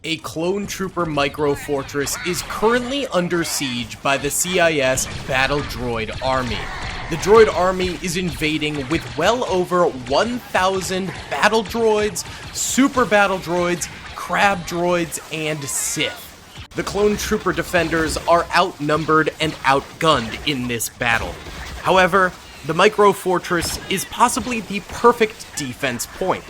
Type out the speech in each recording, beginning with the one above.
A clone trooper micro fortress is currently under siege by the CIS battle droid army. The droid army is invading with well over 1,000 battle droids, super battle droids, crab droids, and Sith. The clone trooper defenders are outnumbered and outgunned in this battle. However, the micro fortress is possibly the perfect defense point.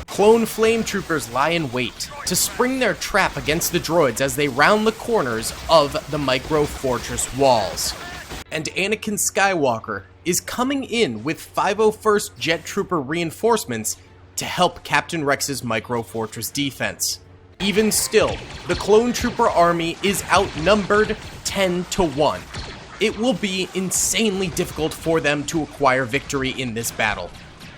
Clone flame troopers lie in wait to spring their trap against the droids as they round the corners of the micro fortress walls. And Anakin Skywalker is coming in with 501st Jet Trooper reinforcements to help Captain Rex's micro fortress defense. Even still, the clone trooper army is outnumbered 10-1. It will be insanely difficult for them to acquire victory in this battle,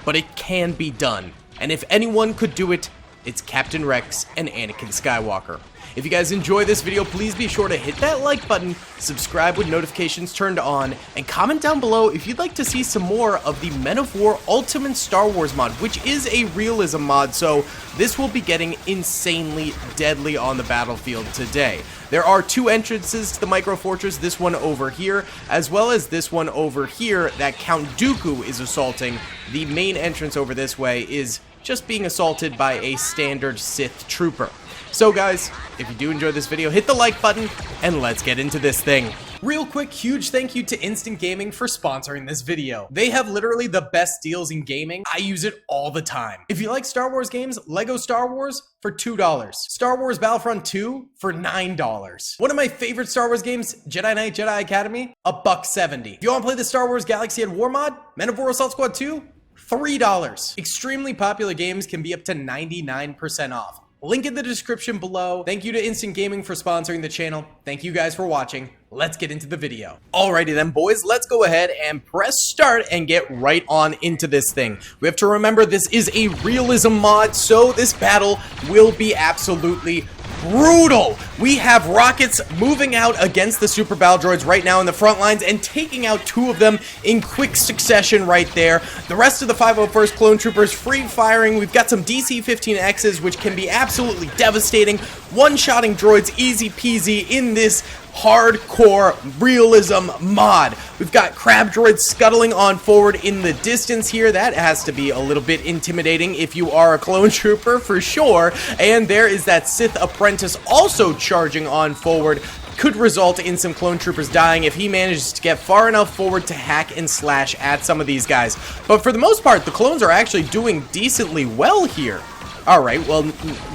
but it can be done. And if anyone could do it, it's Captain Rex and Anakin Skywalker. If you guys enjoy this video, please be sure to hit that like button, subscribe with notifications turned on, and comment down below if you'd like to see some more of the Men of War Ultimate Star Wars mod, which is a realism mod, so this will be getting insanely deadly on the battlefield today. There are two entrances to the micro fortress, this one over here, as well as this one over here that Count Dooku is assaulting. The main entrance over this way is just being assaulted by a standard Sith trooper. So guys, if you do enjoy this video, hit the like button, and let's get into this thing. Real quick, huge thank you to Instant Gaming for sponsoring this video. They have literally the best deals in gaming. I use it all the time. If you like Star Wars games, Lego Star Wars for $2. Star Wars Battlefront 2 for $9. One of my favorite Star Wars games, Jedi Knight Jedi Academy, $1.70. If you want to play the Star Wars Galaxy at War mod, Men of War Assault Squad 2, $3. Extremely popular games can be up to 99% off. Link in the description below. Thank you to Instant Gaming for sponsoring the channel. Thank you guys for watching. Let's get into the video. Alrighty then, boys, let's go ahead and press start and get right on into this thing. We have to remember this is a realism mod, so this battle will be absolutely brutal. We have rockets moving out against the super battle droids right now in the front lines and taking out two of them in quick succession right there. The rest of the 501st clone troopers free firing. We've got some DC-15Xs, which can be absolutely devastating. One-shotting droids easy peasy in this hardcore realism mod. We've got crab droids scuttling on forward in the distance here. That has to be a little bit intimidating if you are a clone trooper for sure. And there is that Sith apprentice also charging on forward. Could result in some clone troopers dying if he manages to get far enough forward to hack and slash at some of these guys. But for the most part, the clones are actually doing decently well here. Alright, well,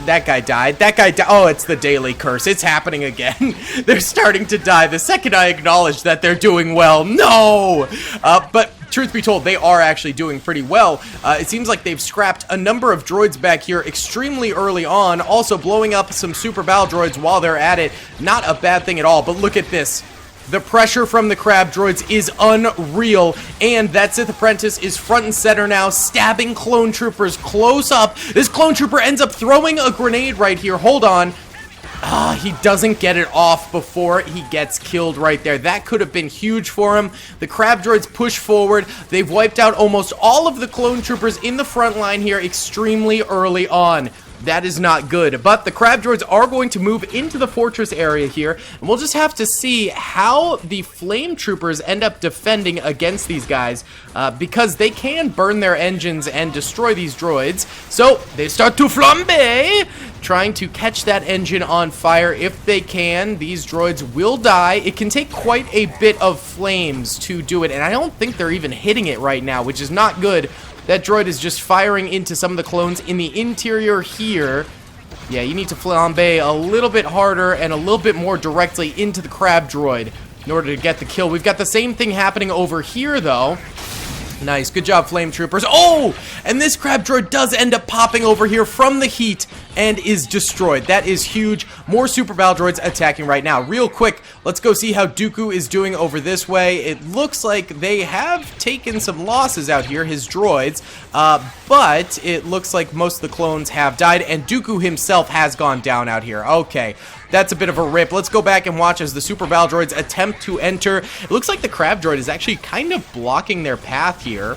that guy died. That guy died. Oh, it's the daily curse. It's happening again. They're starting to die the second I acknowledge that they're doing well. No! But truth be told, they are actually doing pretty well. It seems like they've scrapped a number of droids back here extremely early on, also blowing up some super battle droids while they're at it. Not a bad thing at all, but look at this. The pressure from the crab droids is unreal, and that Sith apprentice is front and center now, stabbing clone troopers close up. This clone trooper ends up throwing a grenade right here. Hold on. He doesn't get it off before he gets killed right there. That could have been huge for him. The crab droids push forward. They've wiped out almost all of the clone troopers in the front line here extremely early on. That is not good, but the crab droids are going to move into the fortress area here, and we'll just have to see how the flame troopers end up defending against these guys, because they can burn their engines and destroy these droids. So they start to flambe, trying to catch that engine on fire if they can. These droids will die. It can take quite a bit of flames to do it, and I don't think they're even hitting it right now, which is not good. That droid is just firing into some of the clones in the interior here. Yeah, you need to flambe a little bit harder and a little bit more directly into the crab droid in order to get the kill. We've got the same thing happening over here, though. Nice, good job, flame troopers. Oh, and this crab droid does end up popping over here from the heat and is destroyed. That is huge. More super battle droids attacking right now. Real quick, let's go see how Dooku is doing over this way. It looks like they have taken some losses out here, his droids, but it looks like most of the clones have died, and Dooku himself has gone down out here. Okay. That's a bit of a rip. Let's go back and watch as the super battle droids attempt to enter. It looks like the crab droid is actually kind of blocking their path here.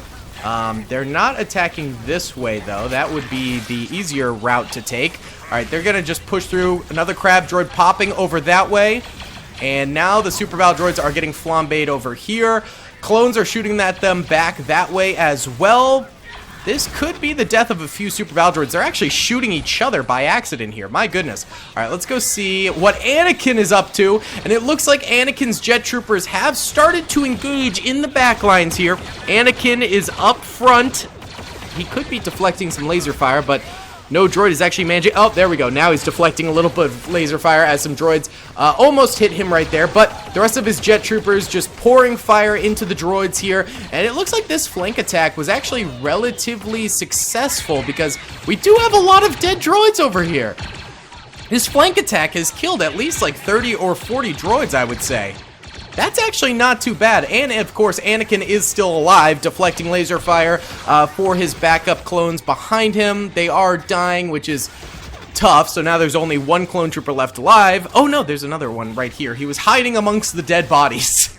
They're not attacking this way, though. That would be the easier route to take. All right, they're going to just push through. Another crab droid popping over that way. And now the Super Battle Droids are getting flambéed over here. Clones are shooting at them back that way as well. This could be the death of a few Super Battle Droids. They're actually shooting each other by accident here. My goodness. All right, let's go see what Anakin is up to. And it looks like Anakin's jet troopers have started to engage in the back lines here. Anakin is up front. He could be deflecting some laser fire, but no droid is actually managing. Oh, there we go. Now he's deflecting a little bit of laser fire as some droids almost hit him right there. But the rest of his jet troopers just pouring fire into the droids here. And it looks like this flank attack was actually relatively successful because we do have a lot of dead droids over here. This flank attack has killed at least like 30 or 40 droids, I would say. That's actually not too bad. And, of course, Anakin is still alive, deflecting laser fire for his backup clones behind him. They are dying, which is tough. So now there's only one clone trooper left alive. Oh, no, there's another one right here. He was hiding amongst the dead bodies.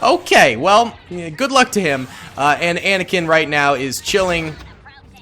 Okay, well, good luck to him. And Anakin right now is chilling.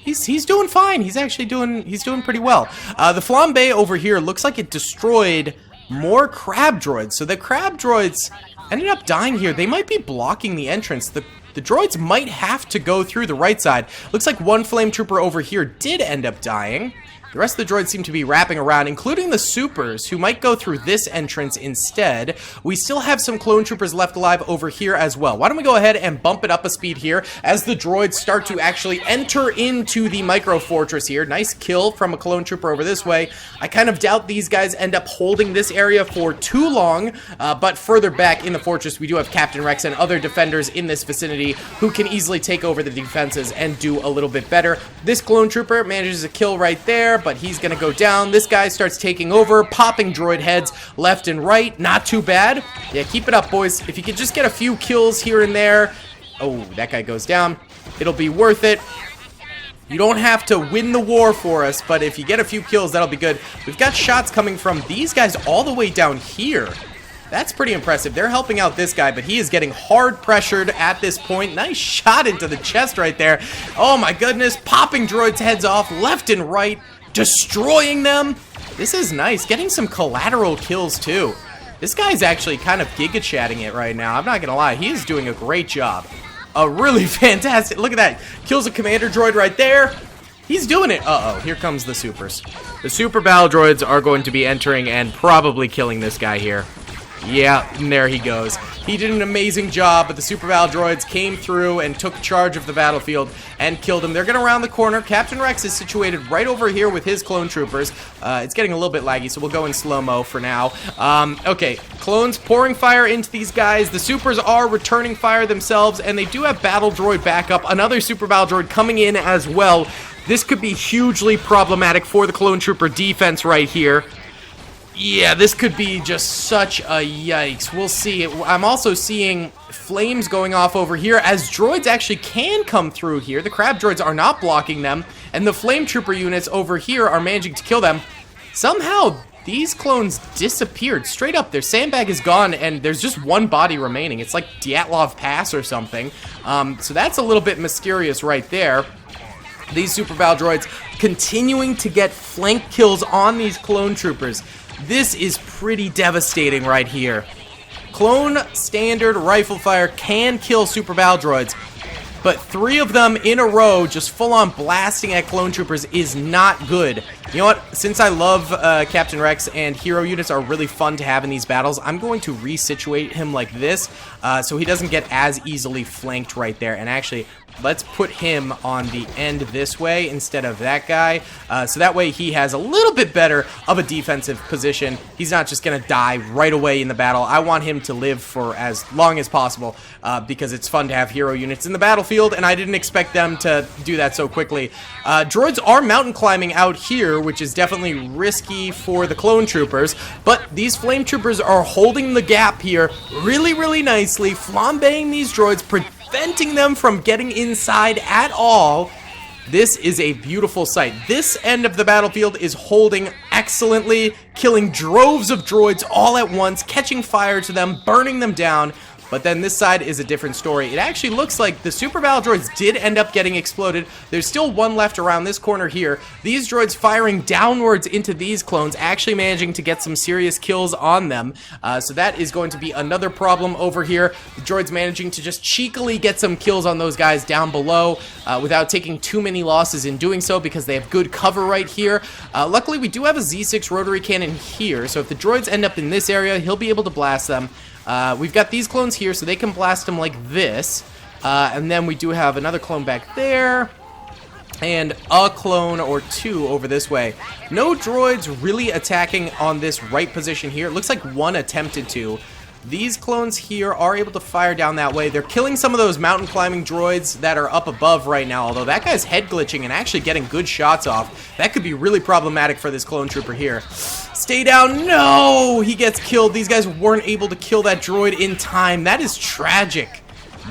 He's doing fine. He's actually doing pretty well. The flambe over here looks like it destroyed more crab droids. So the crab droids ended up dying here. They might be blocking the entrance. The droids might have to go through the right side. Looks like one flame trooper over here did end up dying. The rest of the droids seem to be wrapping around, including the supers, who might go through this entrance instead. We still have some clone troopers left alive over here as well. Why don't we go ahead and bump it up a speed here as the droids start to actually enter into the micro fortress here. Nice kill from a clone trooper over this way. I kind of doubt these guys end up holding this area for too long, but further back in the fortress, we do have Captain Rex and other defenders in this vicinity who can easily take over the defenses and do a little bit better. This clone trooper manages a kill right there, but he's gonna go down. This guy starts taking over, popping droid heads left and right. Not too bad. Yeah, keep it up, boys. If you could just get a few kills here and there. Oh, that guy goes down. It'll be worth it. You don't have to win the war for us, but if you get a few kills, that'll be good. We've got shots coming from these guys all the way down here. That's pretty impressive. They're helping out this guy, but he is getting hard pressured at this point. Nice shot into the chest right there. Oh my goodness, popping droids' heads off left and right, destroying them. This is nice. Getting some collateral kills too. This guy's actually kind of giga-chatting it right now. I'm not gonna lie. He is doing a great job. A really fantastic. Look at that. Kills a commander droid right there. He's doing it. Uh-oh. Here comes the supers. The super battle droids are going to be entering and probably killing this guy here. Yeah, and there he goes. He did an amazing job, but the Super Battle Droids came through and took charge of the battlefield and killed him. They're going to round the corner. Captain Rex is situated right over here with his clone troopers. It's getting a little bit laggy, so we'll go in slow-mo for now. Okay, clones pouring fire into these guys. The supers are returning fire themselves, and they do have Battle Droid backup. Another Super Battle Droid coming in as well. This could be hugely problematic for the clone trooper defense right here. Yeah, this could be just such a yikes. We'll see. I'm also seeing flames going off over here as droids actually can come through here. The crab droids are not blocking them, and the flame trooper units over here are managing to kill them. Somehow, these clones disappeared. Straight up, their sandbag is gone, and there's just one body remaining. It's like Dyatlov Pass or something. So that's a little bit mysterious right there. These Super Battle Droids continuing to get flank kills on these clone troopers. This is pretty devastating right here. Clone standard rifle fire can kill Super Battle Droids, but 3 of them in a row just full-on blasting at clone troopers is not good. You know what? Since I love Captain Rex and hero units are really fun to have in these battles, I'm going to resituate him like this so he doesn't get as easily flanked right there. And actually, let's put him on the end this way instead of that guy. So that way he has a little bit better of a defensive position. He's not just going to die right away in the battle. I want him to live for as long as possible because it's fun to have hero units in the battlefield, and I didn't expect them to do that so quickly. Droids are mountain climbing out here, which is definitely risky for the clone troopers, but these flame troopers are holding the gap here really, really nicely, flambeing these droids, preventing them from getting inside at all. This is a beautiful sight. This end of the battlefield is holding excellently, killing droves of droids all at once, catching fire to them, burning them down. But then this side is a different story. It actually looks like the super battle droids did end up getting exploded. There's still one left around this corner here. These droids firing downwards into these clones, actually managing to get some serious kills on them. So that is going to be another problem over here. The droids managing to just cheekily get some kills on those guys down below without taking too many losses in doing so because they have good cover right here. Luckily, we do have a Z6 rotary cannon here, so if the droids end up in this area, he'll be able to blast them. We've got these clones here, so they can blast them like this. And then we do have another clone back there. And a clone or two over this way. No droids really attacking on this right position here. It looks like one attempted to. These clones here are able to fire down that way. They're killing some of those mountain climbing droids that are up above right now, although that guy's head glitching and actually getting good shots off. That could be really problematic for this clone trooper here. Stay down. No! He gets killed. These guys weren't able to kill that droid in time. That is tragic.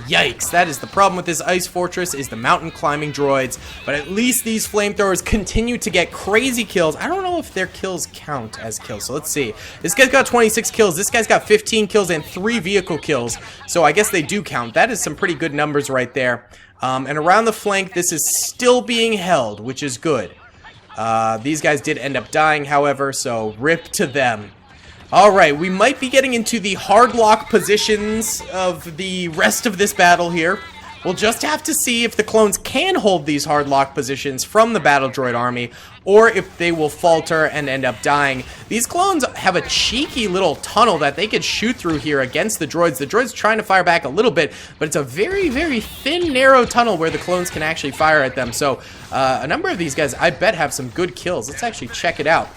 Yikes, that is the problem with this ice fortress, is the mountain climbing droids. But at least these flamethrowers continue to get crazy kills. I don't know if their kills count as kills, so let's see. This guy's got 26 kills, this guy's got 15 kills and 3 vehicle kills. So I guess they do count. That is some pretty good numbers right there. And around the flank, this is still being held, which is good. These guys did end up dying, however, so rip to them. Alright, we might be getting into the hard lock positions of the rest of this battle here. We'll just have to see if the clones can hold these hard lock positions from the battle droid army, or if they will falter and end up dying. These clones have a cheeky little tunnel that they could shoot through here against the droids. The droids trying to fire back a little bit, but it's a very, very thin, narrow tunnel where the clones can actually fire at them. So, a number of these guys, I bet, have some good kills. Let's actually check it out.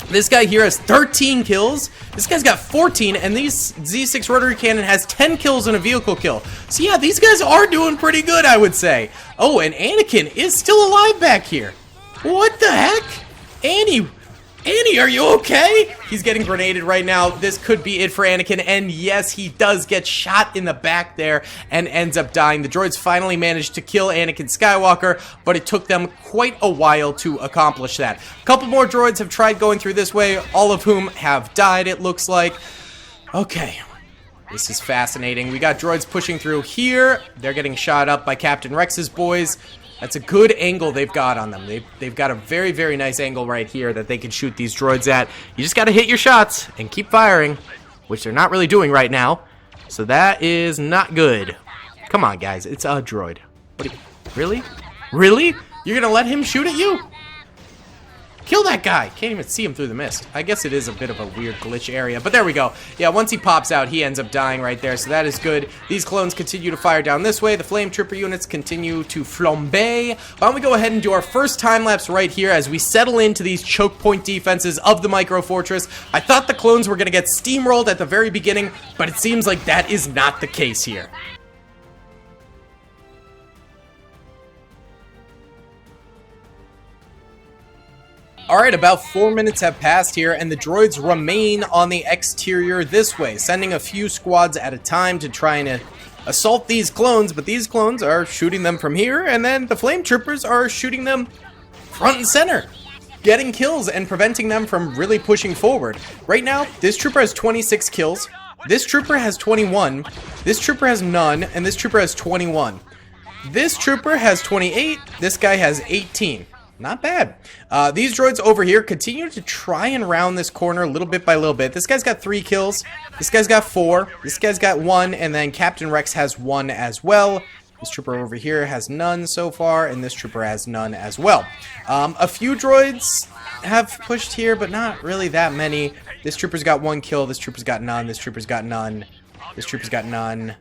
This guy here has 13 kills. This guy's got 14, and these Z6 rotary cannon has 10 kills and a vehicle kill. So yeah, these guys are doing pretty good, I would say. Oh, and Anakin is still alive back here. What the heck? Annie, are you okay? He's getting grenaded right now. This could be it for Anakin, and yes, he does get shot in the back there and ends up dying. The droids finally managed to kill Anakin Skywalker, but it took them quite a while to accomplish that. A couple more droids have tried going through this way, all of whom have died, it looks like. Okay. This is fascinating. We got droids pushing through here. They're getting shot up by Captain Rex's boys. That's a good angle they've got on them. They've got a very, very nice angle right here that they can shoot these droids at. You just got to hit your shots and keep firing, which they're not really doing right now. So that is not good. Come on, guys. It's a droid. What are you, really? Really? You're going to let him shoot at you? Kill that guy! Can't even see him through the mist. I guess it is a bit of a weird glitch area, but there we go. Yeah, once he pops out, he ends up dying right there, so that is good. These clones continue to fire down this way. The flame trooper units continue to flambe. Why don't we go ahead and do our first time lapse right here as we settle into these choke point defenses of the micro fortress. I thought the clones were going to get steamrolled at the very beginning, but it seems like that is not the case here. Alright, about 4 minutes have passed here, and the droids remain on the exterior this way, sending a few squads at a time to try and assault these clones, but these clones are shooting them from here, and then the flame troopers are shooting them front and center, getting kills and preventing them from really pushing forward. Right now, this trooper has 26 kills, this trooper has 21, this trooper has none, and this trooper has 21. This trooper has 28, this guy has 18. Not bad. These droids over here continue to try and round this corner little bit by little bit. This guy's got 3 kills. This guy's got 4. This guy's got 1. And then Captain Rex has 1 as well. This trooper over here has none so far. And this trooper has none as well. A few droids have pushed here, but not really that many. This trooper's got 1 kill. This trooper's got none. This trooper's got none. This trooper's got none.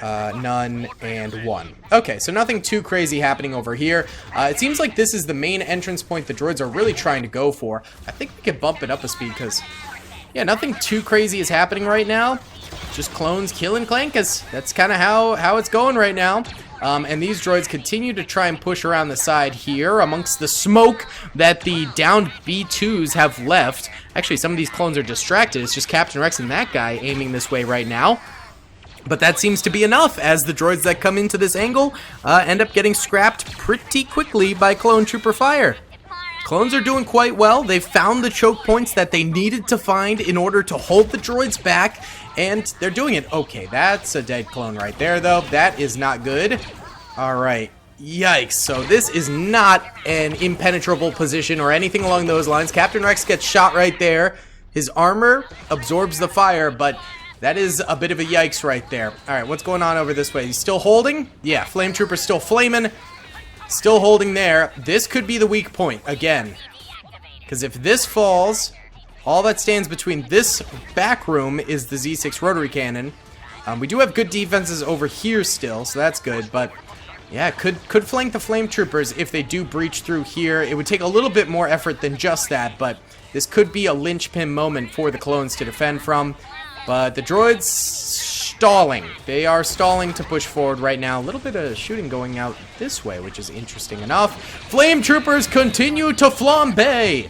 None, and 1. Okay, so nothing too crazy happening over here. It seems like this is the main entrance point the droids are really trying to go for. I think we could bump it up a speed because, yeah, nothing too crazy is happening right now. Just clones killing clankas. That's kind of how it's going right now. And these droids continue to try and push around the side here amongst the smoke that the downed B2s have left. Actually, some of these clones are distracted. It's just Captain Rex and that guy aiming this way right now. But that seems to be enough, as the droids that come into this angle end up getting scrapped pretty quickly by clone trooper fire. Clones are doing quite well. They've found the choke points that they needed to find in order to hold the droids back, and they're doing it. Okay, that's a dead clone right there, though. That is not good. All right. Yikes. So this is not an impenetrable position or anything along those lines. Captain Rex gets shot right there. His armor absorbs the fire, but that is a bit of a yikes right there. All right, what's going on over this way? He's still holding? Yeah, Flame Trooper's still flaming. Still holding there. This could be the weak point again. Because if this falls, all that stands between this back room is the Z6 rotary cannon. We do have good defenses over here still, so that's good. But yeah, could flank the Flame Troopers if they do breach through here. It would take a little bit more effort than just that, but this could be a linchpin moment for the clones to defend from. But the droids stalling. They are stalling to push forward right now. A little bit of shooting going out this way, which is interesting enough. Flame Troopers continue to flambe.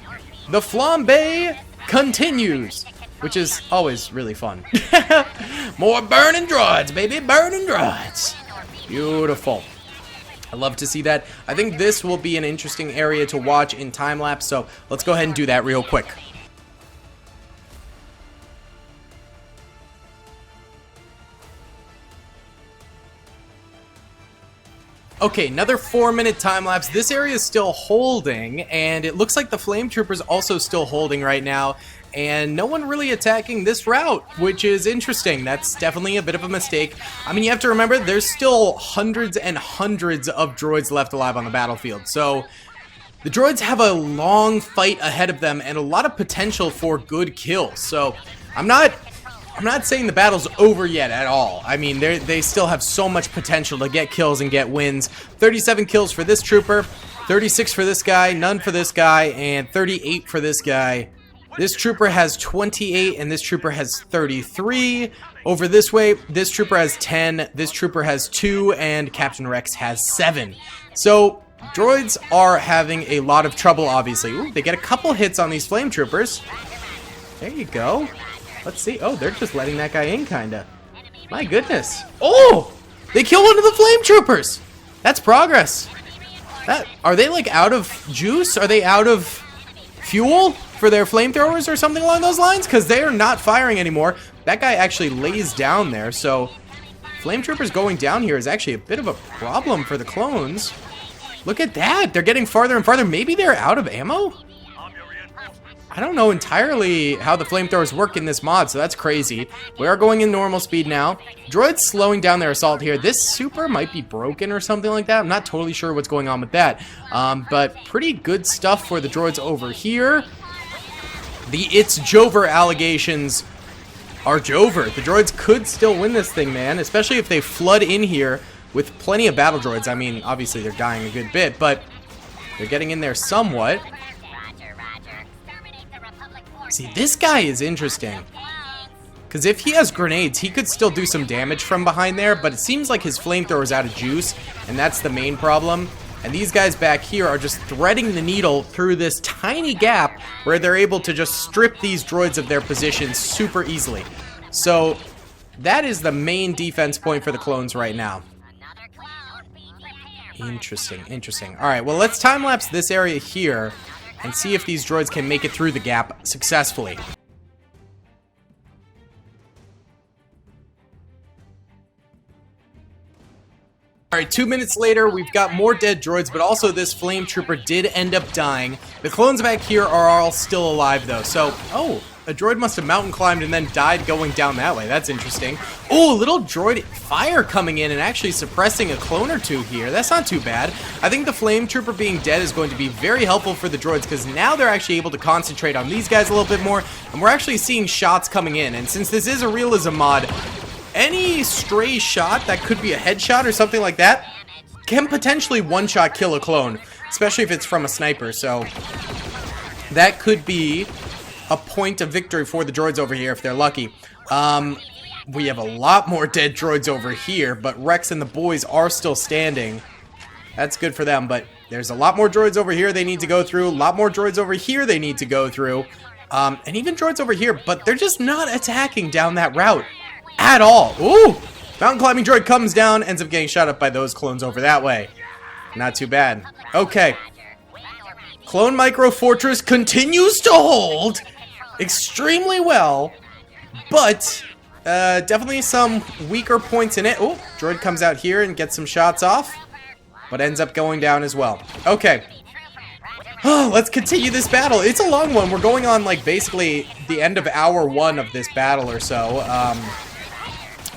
The flambe continues, which is always really fun. More burning droids, baby. Burning droids. Beautiful. I love to see that. I think this will be an interesting area to watch in time-lapse, so let's go ahead and do that real quick. Okay, another 4-minute time-lapse. This area is still holding, and it looks like the Flame Trooper's also still holding right now, and no one really attacking this route, which is interesting. That's definitely a bit of a mistake. I mean, you have to remember, there's still hundreds and hundreds of droids left alive on the battlefield, so the droids have a long fight ahead of them and a lot of potential for good kills, so I'm not saying the battle's over yet at all. I mean, they still have so much potential to get kills and get wins. 37 kills for this trooper, 36 for this guy, none for this guy, and 38 for this guy. This trooper has 28, and this trooper has 33. Over this way, this trooper has 10, this trooper has 2, and Captain Rex has 7. So, droids are having a lot of trouble, obviously. Ooh, they get a couple hits on these Flame Troopers. There you go. Let's see. Oh, they're just letting that guy in, kinda. My goodness. Oh! They kill one of the Flame Troopers! That's progress. Are they, like, out of juice? Are they out of fuel for their flamethrowers or something along those lines? Because they are not firing anymore. That guy actually lays down there, so Flame Troopers going down here is actually a bit of a problem for the clones. Look at that. They're getting farther and farther. Maybe they're out of ammo? I don't know entirely how the flamethrowers work in this mod, so that's crazy. We are going in normal speed now. Droids slowing down their assault here. This super might be broken or something like that. I'm not totally sure what's going on with that. But pretty good stuff for the droids over here. The It's Jover allegations are Jover. The droids could still win this thing, man, especially if they flood in here with plenty of battle droids. I mean, obviously they're dying a good bit, but they're getting in there somewhat. See, this guy is interesting. Because if he has grenades, he could still do some damage from behind there, but it seems like his flamethrower's out of juice, and that's the main problem. And these guys back here are just threading the needle through this tiny gap where they're able to just strip these droids of their positions super easily. So that is the main defense point for the clones right now. Interesting, interesting. All right, well, let's time-lapse this area here and see if these droids can make it through the gap successfully. Alright, 2 minutes later, we've got more dead droids, but also this Flame Trooper did end up dying. The clones back here are all still alive, though, so... Oh, a droid must have mountain climbed and then died going down that way. That's interesting. Oh, little droid fire coming in and actually suppressing a clone or two here. That's not too bad. I think the Flame Trooper being dead is going to be very helpful for the droids because now they're actually able to concentrate on these guys a little bit more, and we're actually seeing shots coming in. And since this is a realism mod, any stray shot that could be a headshot or something like that can potentially one-shot kill a clone, especially if it's from a sniper. So that could be a point of victory for the droids over here if they're lucky. We have a lot more dead droids over here, but Rex and the boys are still standing. That's good for them, but there's a lot more droids over here they need to go through, a lot more droids over here they need to go through, and even droids over here, but they're just not attacking down that route at all. Ooh! Mountain climbing droid comes down, ends up getting shot up by those clones over that way. Not too bad. Okay. Clone Micro Fortress continues to hold extremely well, but definitely some weaker points in it. Oh, droid comes out here and gets some shots off, but ends up going down as well. Okay. Let's continue this battle. It's a long one. We're going on, like, basically the end of hour 1 of this battle or so.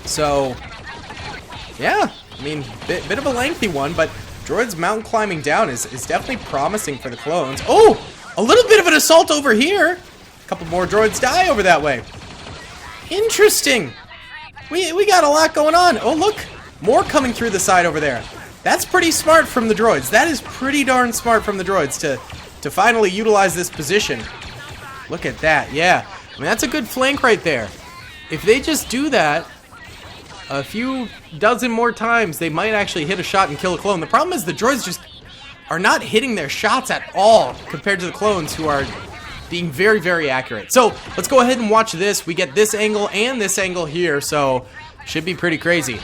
So, yeah. I mean, bit of a lengthy one, but droids mountain climbing down is definitely promising for the clones. Oh! A little bit of an assault over here. A couple more droids die over that way. Interesting. We got a lot going on. Oh, look. More coming through the side over there. That's pretty smart from the droids. That is pretty darn smart from the droids to finally utilize this position. Look at that. Yeah. I mean, that's a good flank right there. If they just do that a few dozen more times, they might actually hit a shot and kill a clone. The problem is the droids just are not hitting their shots at all compared to the clones, who are being very, very accurate. So let's go ahead and watch this. We get this angle and this angle here, so should be pretty crazy.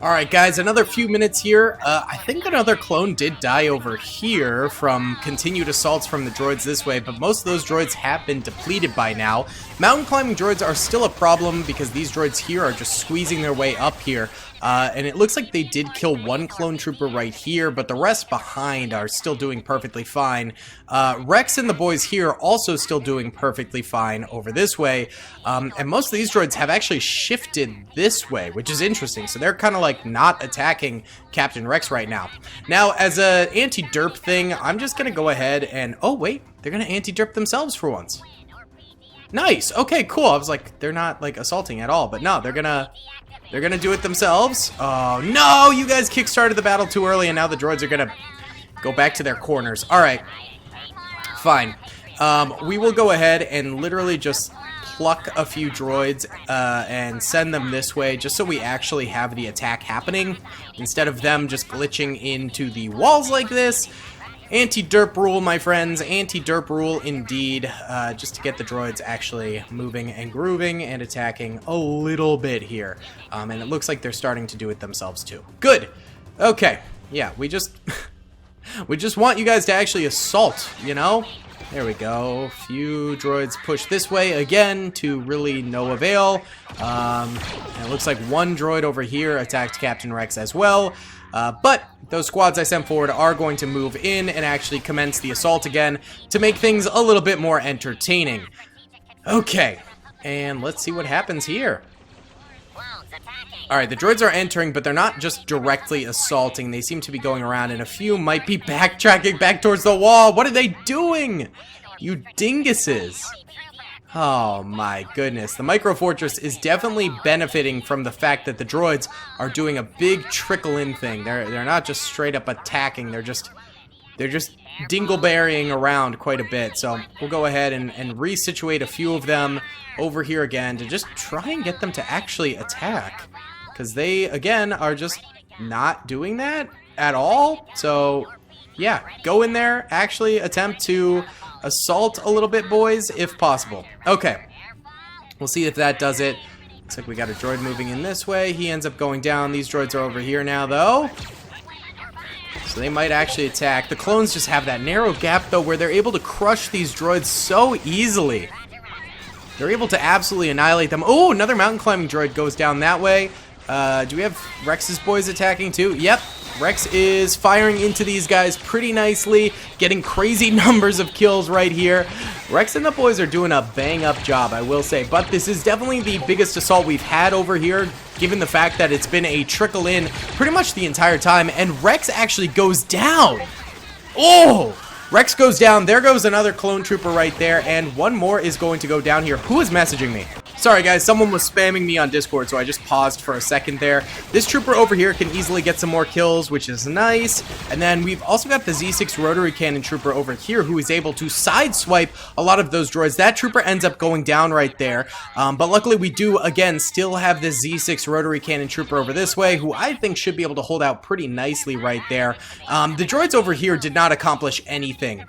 Alright guys, another few minutes here. I think another clone did die over here from continued assaults from the droids this way, but most of those droids have been depleted by now. Mountain climbing droids are still a problem because these droids here are just squeezing their way up here. And it looks like they did kill one clone trooper right here, but the rest behind are still doing perfectly fine. Rex and the boys here also still doing perfectly fine over this way. And most of these droids have actually shifted this way, which is interesting. So they're kind of like not attacking Captain Rex right now. Now, as an anti-derp thing, I'm just going to go ahead and... Oh, wait. They're going to anti-derp themselves for once. Nice. Okay, cool. I was like, they're not like assaulting at all, but no, they're gonna do it themselves. Oh no, you guys kickstarted the battle too early, and now the droids are gonna go back to their corners. All right, fine. We will go ahead and literally just pluck a few droids and send them this way, just so we actually have the attack happening instead of them just glitching into the walls like this. Anti-derp rule, my friends. Anti-derp rule indeed. Just to get the droids actually moving and grooving and attacking a little bit here. And it looks like they're starting to do it themselves too. Good. Okay. Yeah, we just... we just want you guys to actually assault, you know? There we go. Few droids push this way again to really no avail. And it looks like one droid over here attacked Captain Rex as well. But those squads I sent forward are going to move in and actually commence the assault again to make things a little bit more entertaining. Okay, and let's see what happens here. Alright, the droids are entering, but they're not just directly assaulting. They seem to be going around, and a few might be backtracking back towards the wall. What are they doing? You dinguses. Oh my goodness. The Micro Fortress is definitely benefiting from the fact that the droids are doing a big trickle-in thing. They're not just straight up attacking. They're just dingleberrying around quite a bit. So we'll go ahead and resituate a few of them over here again to just try and get them to actually attack. Because they, again, are just not doing that at all. So yeah, go in there, actually attempt to assault a little bit, boys, if possible. Okay, we'll see if that does it. Looks like we got a droid moving in this way. He ends up going down. These droids are over here now, though. So they might actually attack. The clones just have that narrow gap, though, where they're able to crush these droids so easily. They're able to absolutely annihilate them. Oh, another mountain climbing droid goes down that way. Do we have Rex's boys attacking, too? Yep. Rex is firing into these guys pretty nicely, getting crazy numbers of kills right here. Rex and the boys are doing a bang-up job, I will say, but this is definitely the biggest assault we've had over here, given the fact that it's been a trickle-in pretty much the entire time, and Rex actually goes down. Oh! Rex goes down. There goes another clone trooper right there, and one more is going to go down here. Who is messaging me? Sorry guys, someone was spamming me on Discord, so I just paused for a second there. This trooper over here can easily get some more kills, which is nice. And then we've also got the Z6 rotary cannon trooper over here who is able to sideswipe a lot of those droids. That trooper ends up going down right there. But luckily we do, again, still have the Z6 rotary cannon trooper over this way, who I think should be able to hold out pretty nicely right there. The droids over here did not accomplish anything.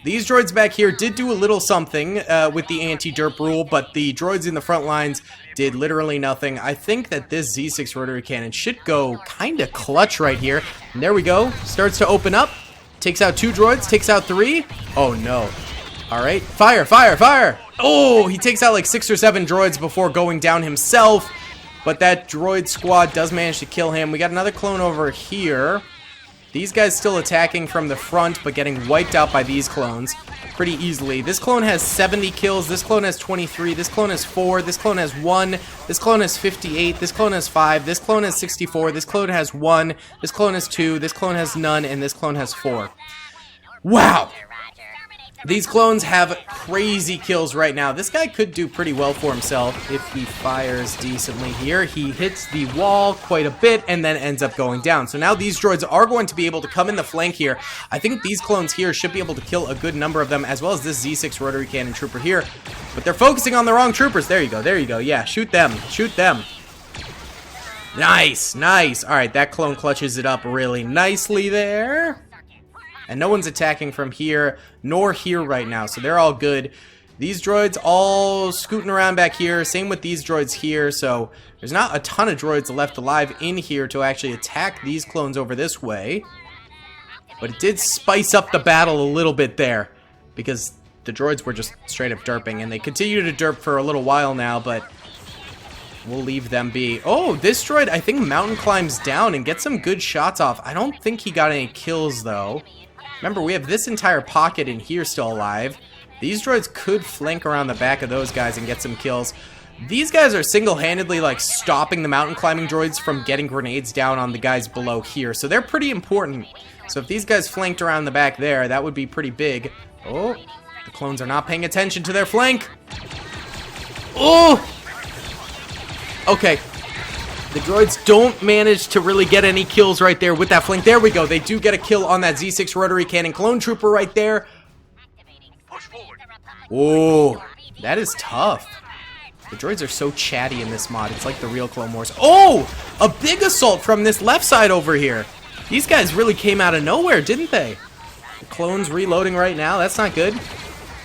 These droids back here did do a little something with the anti-derp rule, but the droids in the front lines did literally nothing. I think that this Z6 rotary cannon should go kind of clutch right here. And there we go. Starts to open up. Takes out 2 droids. Takes out 3. Oh, no. All right. Fire, fire, fire. Oh, he takes out like 6 or 7 droids before going down himself. But that droid squad does manage to kill him. We got another clone over here. These guys still attacking from the front, but getting wiped out by these clones pretty easily. This clone has 70 kills. This clone has 23. This clone has 4. This clone has 1. This clone has 58. This clone has 5. This clone has 64. This clone has 1. This clone has 2. This clone has none. And this clone has 4. Wow. These clones have crazy kills right now. This guy could do pretty well for himself if he fires decently here. He hits the wall quite a bit and then ends up going down. So now these droids are going to be able to come in the flank here. I think these clones here should be able to kill a good number of them, as well as this Z6 rotary cannon trooper here. But they're focusing on the wrong troopers. There you go. There you go. Yeah, shoot them. Shoot them. Nice. Nice. All right, that clone clutches it up really nicely there. And no one's attacking from here, nor here right now, so they're all good. These droids all scooting around back here, same with these droids here, so there's not a ton of droids left alive in here to actually attack these clones over this way. But it did spice up the battle a little bit there, because the droids were just straight up derping, and they continue to derp for a little while now, but we'll leave them be. Oh, this droid, I think, mountain climbs down and gets some good shots off. I don't think he got any kills, though. Remember, we have this entire pocket in here still alive. These droids could flank around the back of those guys and get some kills. These guys are single-handedly, like, stopping the mountain climbing droids from getting grenades down on the guys below here. So they're pretty important. So if these guys flanked around the back there, that would be pretty big. Oh, the clones are not paying attention to their flank. Oh! Okay. The droids don't manage to really get any kills right there with that flank. There we go. They do get a kill on that Z6 rotary cannon clone trooper right there. Oh, that is tough. The droids are so chatty in this mod. It's like the real Clone Wars. Oh, a big assault from this left side over here. These guys really came out of nowhere, didn't they? The clones reloading right now. That's not good.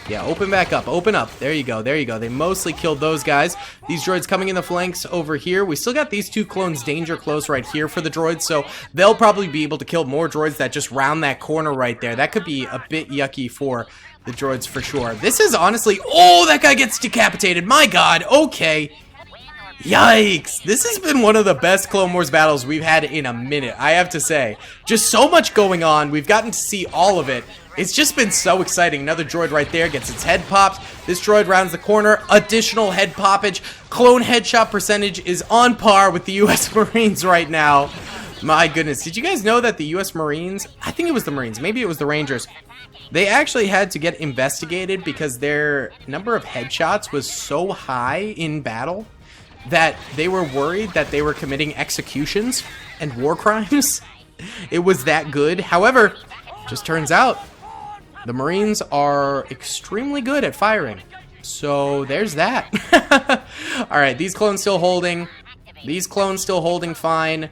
Yeah, open back up. Open up. There you go. There you go. They mostly killed those guys. These droids coming in the flanks over here. We still got these 2 clones danger close right here for the droids, so they'll probably be able to kill more droids that just round that corner right there. That could be a bit yucky for the droids for sure. This is honestly... Oh, that guy gets decapitated. My God. Okay. Yikes. This has been one of the best Clone Wars battles we've had in a minute, I have to say. Just so much going on. We've gotten to see all of it. It's just been so exciting. Another droid right there gets its head popped. This droid rounds the corner. Additional head poppage. Clone headshot percentage is on par with the U.S. Marines right now. My goodness. Did you guys know that the U.S. Marines, I think it was the Marines, maybe it was the Rangers, they actually had to get investigated because their number of headshots was so high in battle that they were worried that they were committing executions and war crimes. It was that good. However, just turns out the Marines are extremely good at firing. So there's that. Alright, these clones still holding. These clones still holding fine.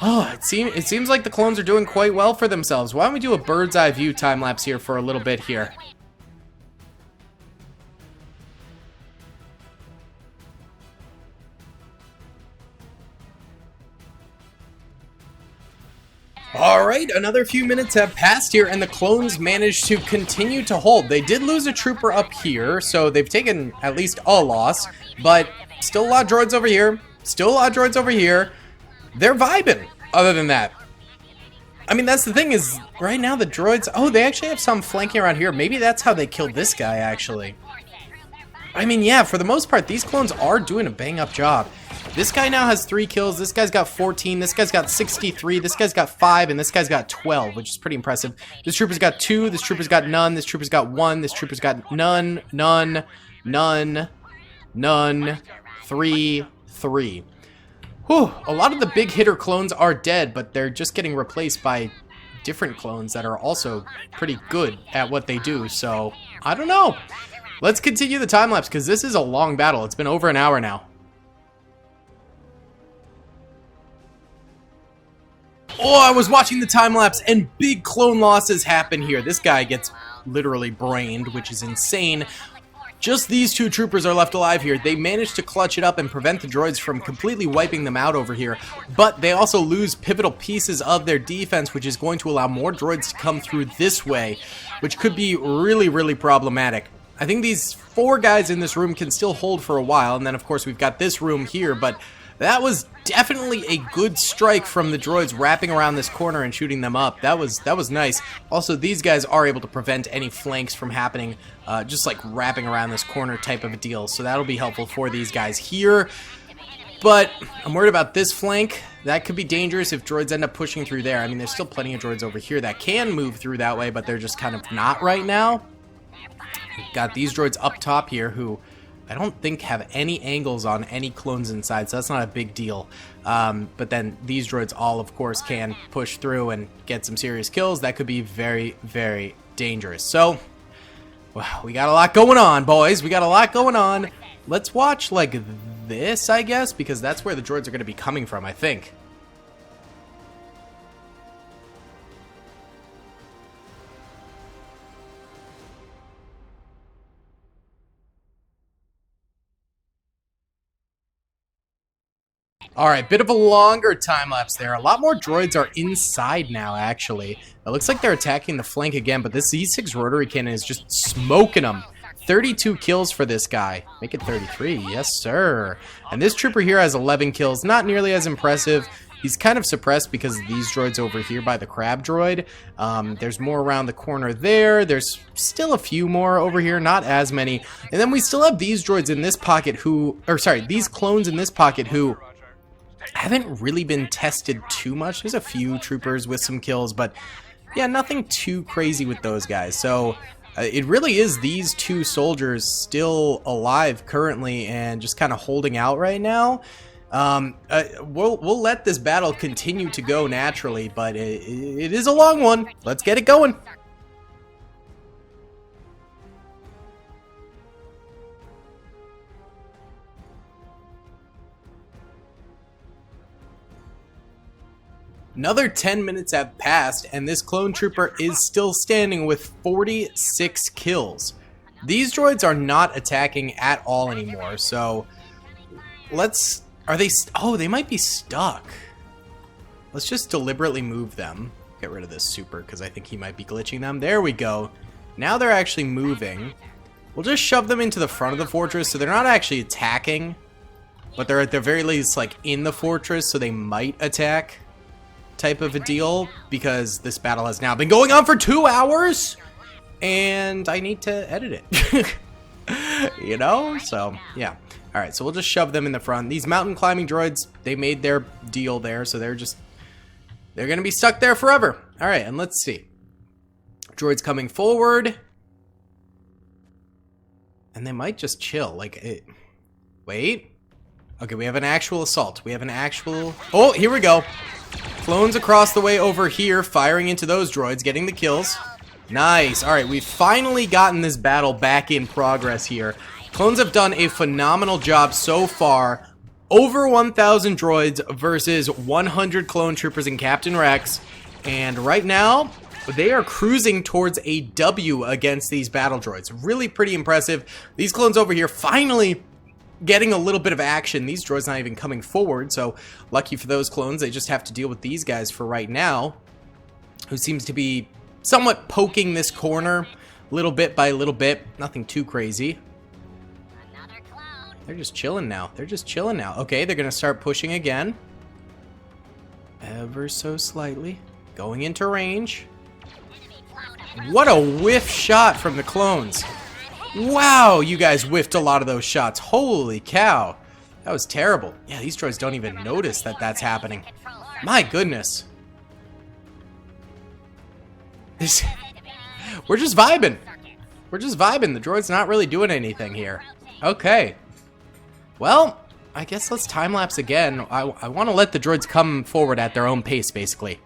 Oh, it seems like the clones are doing quite well for themselves. Why don't we do a bird's eye view time lapse here for a little bit here? Alright, another few minutes have passed here, and the clones managed to continue to hold. They did lose a trooper up here, so they've taken at least a loss, but still a lot of droids over here. Still a lot of droids over here. They're vibing, other than that. I mean, that's the thing is, right now the droids... Oh, they actually have some flanking around here. Maybe that's how they killed this guy, actually. I mean, yeah, for the most part, these clones are doing a bang-up job. This guy now has 3 kills. This guy's got 14. This guy's got 63. This guy's got 5. And this guy's got 12, which is pretty impressive. This trooper's got 2. This trooper's got none. This trooper's got 1. This trooper's got none, none, none, none, 3, 3. Whew. A lot of the big hitter clones are dead, but they're just getting replaced by different clones that are also pretty good at what they do. So, I don't know. Let's continue the time lapse because this is a long battle. It's been over an hour now. Oh, I was watching the time lapse and big clone losses happen here. This guy gets literally brained, which is insane. Just these two troopers are left alive here. They managed to clutch it up and prevent the droids from completely wiping them out over here, but they also lose pivotal pieces of their defense, which is going to allow more droids to come through this way, which could be really, really problematic. I think these 4 guys in this room can still hold for a while, and then of course we've got this room here, but that was definitely a good strike from the droids wrapping around this corner and shooting them up. That was nice. Also, these guys are able to prevent any flanks from happening, just like wrapping around this corner type of a deal. So that'll be helpful for these guys here. But I'm worried about this flank. That could be dangerous if droids end up pushing through there. I mean, there's still plenty of droids over here that can move through that way, but they're just kind of not right now. We've got these droids up top here who I don't think have any angles on any clones inside, so that's not a big deal. But then these droids all, of course, can push through and get some serious kills. That could be very, very dangerous. So, wow, we got a lot going on, boys. We got a lot going on. Let's watch, like, this, I guess, because that's where the droids are going to be coming from, I think. Alright, bit of a longer time lapse there. A lot more droids are inside now, actually. It looks like they're attacking the flank again, but this Z6 rotary cannon is just smoking them. 32 kills for this guy. Make it 33. Yes, sir. And this trooper here has 11 kills. Not nearly as impressive. He's kind of suppressed because of these droids over here by the crab droid. There's more around the corner there. There's still a few more over here, not as many. And then we still have these droids in this pocket who, or sorry, these clones in this pocket who haven't really been tested too much. There's a few troopers with some kills, but yeah, nothing too crazy with those guys. So it really is these 2 soldiers still alive currently and just kind of holding out right now. We'll let this battle continue to go naturally, but it is a long one. Let's get it going. Another 10 minutes have passed, and this clone trooper is still standing with 46 kills. These droids are not attacking at all anymore, so oh, they might be stuck. Let's just deliberately move them. Get rid of this super, because I think he might be glitching them. There we go. Now they're actually moving. We'll just shove them into the front of the fortress, so they're not actually attacking, but they're at the very least, like, in the fortress, so they might attack. Type of a deal, because this battle has now been going on for 2 hours and I need to edit it. You know, so yeah. All right, so we'll just shove them in the front. These mountain climbing droids, they made their deal there, so they're gonna be stuck there forever. All right, and let's see, droids coming forward, and they might just chill like it. Wait, okay, we have an actual assault. We have an actual, oh, here we go. Clones across the way over here, firing into those droids, getting the kills. Nice. Alright, we've finally gotten this battle back in progress here. Clones have done a phenomenal job so far. Over 1,000 droids versus 100 clone troopers and Captain Rex. And right now, they are cruising towards a W against these battle droids. Really pretty impressive. These clones over here finally getting a little bit of action. These droids not even coming forward, so lucky for those clones, they just have to deal with these guys for right now, who seems to be somewhat poking this corner little bit by little bit. Nothing too crazy. They're just chilling now. They're just chilling now. Okay, they're gonna start pushing again. Ever so slightly. Going into range. What a whiff shot from the clones. Wow, you guys whiffed a lot of those shots. Holy cow. That was terrible. Yeah, these droids don't even notice that that's happening. My goodness. We're just vibing. We're just vibing. The droid's not really doing anything here. Okay. Well, I guess let's time-lapse again. I want to let the droids come forward at their own pace, basically.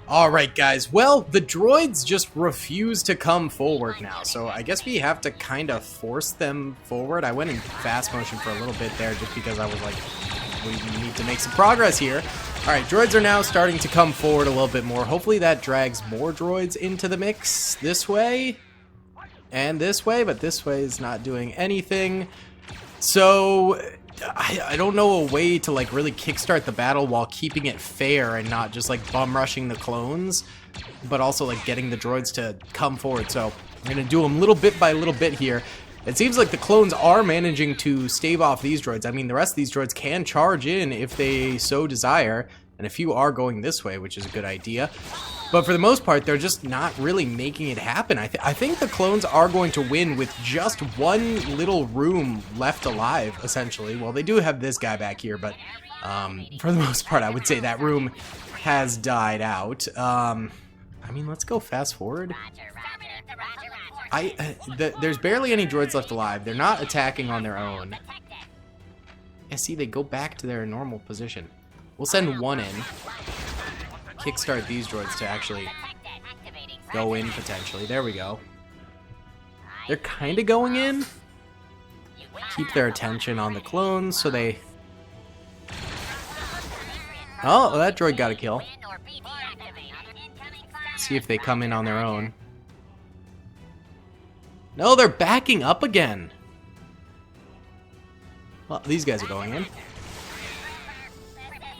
Alright guys, well, the droids just refuse to come forward now, so I guess we have to kind of force them forward. I went in fast motion for a little bit there just because I was like, we need to make some progress here. Alright, droids are now starting to come forward a little bit more. Hopefully that drags more droids into the mix this way and this way, but this way is not doing anything. So I don't know a way to like really kickstart the battle while keeping it fair and not just like bum rushing the clones, but also like getting the droids to come forward. So I'm gonna do them little bit by little bit here. It seems like the clones are managing to stave off these droids. I mean, the rest of these droids can charge in if they so desire, and a few are going this way, which is a good idea. But for the most part, they're just not really making it happen. I think the clones are going to win with just one little room left alive, essentially. Well, they do have this guy back here, but for the most part, I would say that room has died out. I mean, let's go fast forward. There's barely any droids left alive. They're not attacking on their own. Yeah, see, they go back to their normal position. We'll send one in. Kickstart these droids to actually go in potentially. There we go. They're kind of going in. Keep their attention on the clones so they... Oh, that droid got a kill. See if they come in on their own. No, they're backing up again. Well, these guys are going in.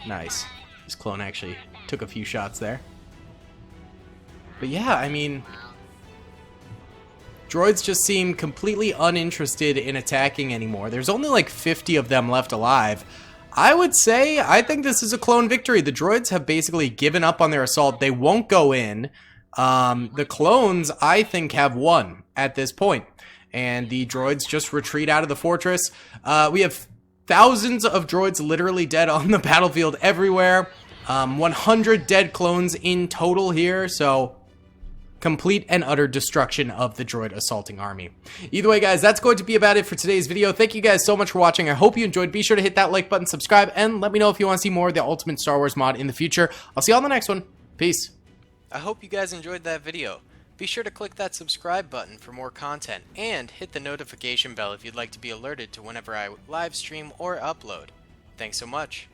Nice. This clone actually took a few shots there. But yeah, I mean, droids just seem completely uninterested in attacking anymore. There's only like 50 of them left alive. I would say, I think this is a clone victory. The droids have basically given up on their assault. They won't go in. The clones, I think, have won at this point. And the droids just retreat out of the fortress. We have thousands of droids literally dead on the battlefield everywhere. 100 dead clones in total here, so complete and utter destruction of the droid assaulting army. Either way, guys, that's going to be about it for today's video. Thank you guys so much for watching. I hope you enjoyed. Be sure to hit that like button, subscribe, and let me know if you want to see more of the Ultimate Star Wars mod in the future. I'll see you on the next one. Peace. I hope you guys enjoyed that video. Be sure to click that subscribe button for more content, and hit the notification bell if you'd like to be alerted to whenever I live stream or upload. Thanks so much.